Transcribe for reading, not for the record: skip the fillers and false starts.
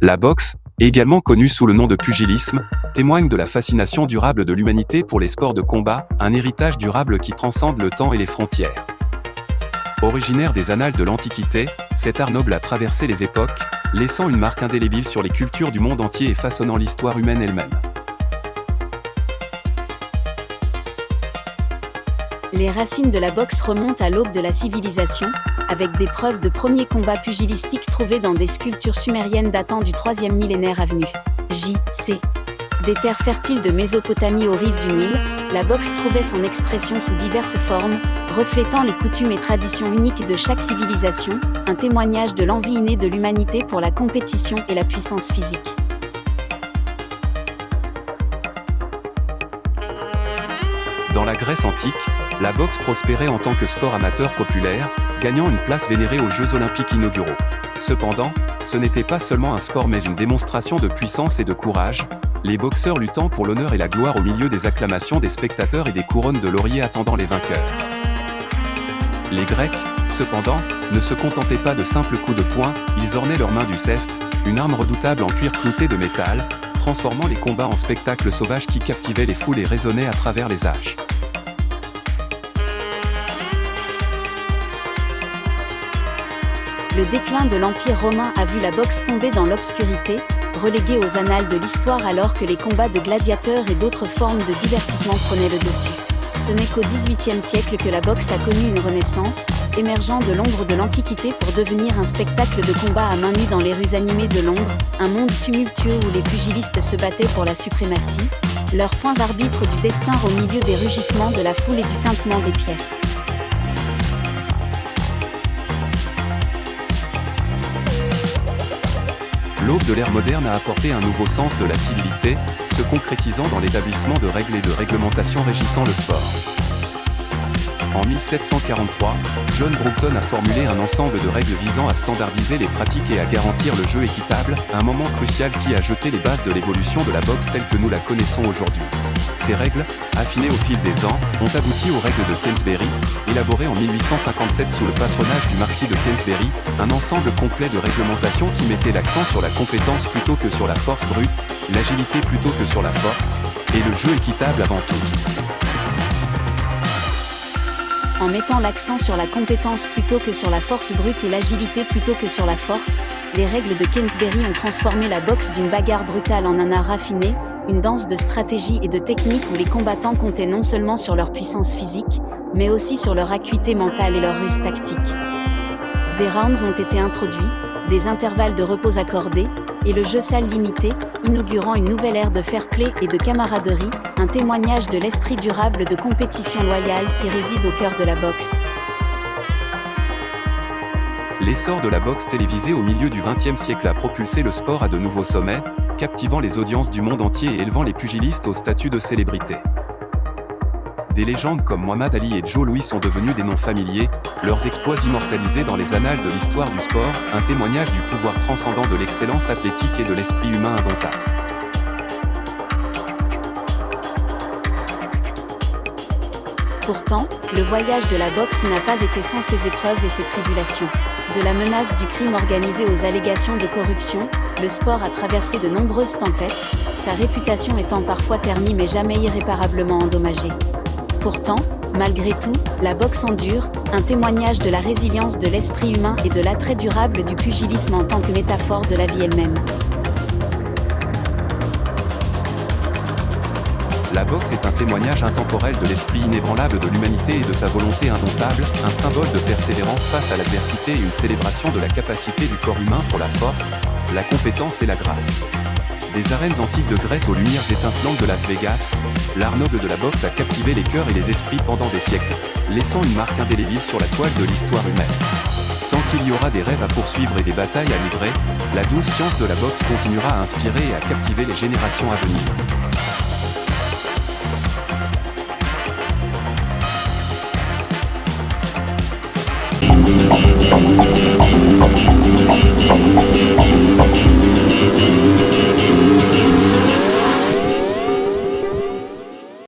La boxe, également connue sous le nom de pugilisme, témoigne de la fascination durable de l'humanité pour les sports de combat, un héritage durable qui transcende le temps et les frontières. Originaire des annales de l'Antiquité, cet art noble a traversé les époques, laissant une marque indélébile sur les cultures du monde entier et façonnant l'histoire humaine elle-même. Les racines de la boxe remontent à l'aube de la civilisation, avec des preuves de premiers combats pugilistiques trouvés dans des sculptures sumériennes datant du 3e millénaire AV. J.C. Des terres fertiles de Mésopotamie aux rives du Nil, la boxe trouvait son expression sous diverses formes, reflétant les coutumes et traditions uniques de chaque civilisation, un témoignage de l'envie innée de l'humanité pour la compétition et la puissance physique. Dans la Grèce antique, la boxe prospérait en tant que sport amateur populaire, gagnant une place vénérée aux Jeux olympiques inauguraux. Cependant, ce n'était pas seulement un sport mais une démonstration de puissance et de courage, les boxeurs luttant pour l'honneur et la gloire au milieu des acclamations des spectateurs et des couronnes de laurier attendant les vainqueurs. Les Grecs, cependant, ne se contentaient pas de simples coups de poing, ils ornaient leurs mains du ceste, une arme redoutable en cuir clouté de métal, transformant les combats en spectacles sauvages qui captivaient les foules et résonnaient à travers les âges. Le déclin de l'Empire romain a vu la boxe tomber dans l'obscurité, reléguée aux annales de l'histoire alors que les combats de gladiateurs et d'autres formes de divertissement prenaient le dessus. Ce n'est qu'au XVIIIe siècle que la boxe a connu une renaissance, émergeant de l'ombre de l'Antiquité pour devenir un spectacle de combat à main nue dans les rues animées de Londres, un monde tumultueux où les pugilistes se battaient pour la suprématie, leurs points arbitres du destin au milieu des rugissements de la foule et du tintement des pièces. L'aube de l'ère moderne a apporté un nouveau sens de la civilité, se concrétisant dans l'établissement de règles et de réglementations régissant le sport. En 1743, John Brompton a formulé un ensemble de règles visant à standardiser les pratiques et à garantir le jeu équitable, un moment crucial qui a jeté les bases de l'évolution de la boxe telle que nous la connaissons aujourd'hui. Ces règles, affinées au fil des ans, ont abouti aux règles de Queensberry, élaborées en 1857 sous le patronage du marquis de Queensberry, un ensemble complet de réglementations qui mettait l'accent sur la compétence plutôt que sur la force brute, l'agilité plutôt que sur la force, et le jeu équitable avant tout. En mettant l'accent sur la compétence plutôt que sur la force brute et l'agilité plutôt que sur la force, les règles de Queensberry ont transformé la boxe d'une bagarre brutale en un art raffiné, une danse de stratégie et de technique où les combattants comptaient non seulement sur leur puissance physique, mais aussi sur leur acuité mentale et leur ruse tactique. Des rounds ont été introduits, des intervalles de repos accordés, et le jeu salle limité, inaugurant une nouvelle ère de fair-play et de camaraderie, un témoignage de l'esprit durable de compétition loyale qui réside au cœur de la boxe. L'essor de la boxe télévisée au milieu du XXe siècle a propulsé le sport à de nouveaux sommets, captivant les audiences du monde entier et élevant les pugilistes au statut de célébrité. Des légendes comme Muhammad Ali et Joe Louis sont devenus des noms familiers, leurs exploits immortalisés dans les annales de l'histoire du sport, un témoignage du pouvoir transcendant de l'excellence athlétique et de l'esprit humain indomptable. Pourtant, le voyage de la boxe n'a pas été sans ses épreuves et ses tribulations. De la menace du crime organisé aux allégations de corruption, le sport a traversé de nombreuses tempêtes, sa réputation étant parfois ternie mais jamais irréparablement endommagée. Pourtant, malgré tout, la boxe endure, un témoignage de la résilience de l'esprit humain et de l'attrait durable du pugilisme en tant que métaphore de la vie elle-même. La boxe est un témoignage intemporel de l'esprit inébranlable de l'humanité et de sa volonté indomptable, un symbole de persévérance face à l'adversité et une célébration de la capacité du corps humain pour la force, la compétence et la grâce. Des arènes antiques de Grèce aux lumières étincelantes de Las Vegas, l'art noble de la boxe a captivé les cœurs et les esprits pendant des siècles, laissant une marque indélébile sur la toile de l'histoire humaine. Tant qu'il y aura des rêves à poursuivre et des batailles à livrer, la douce science de la boxe continuera à inspirer et à captiver les générations à venir.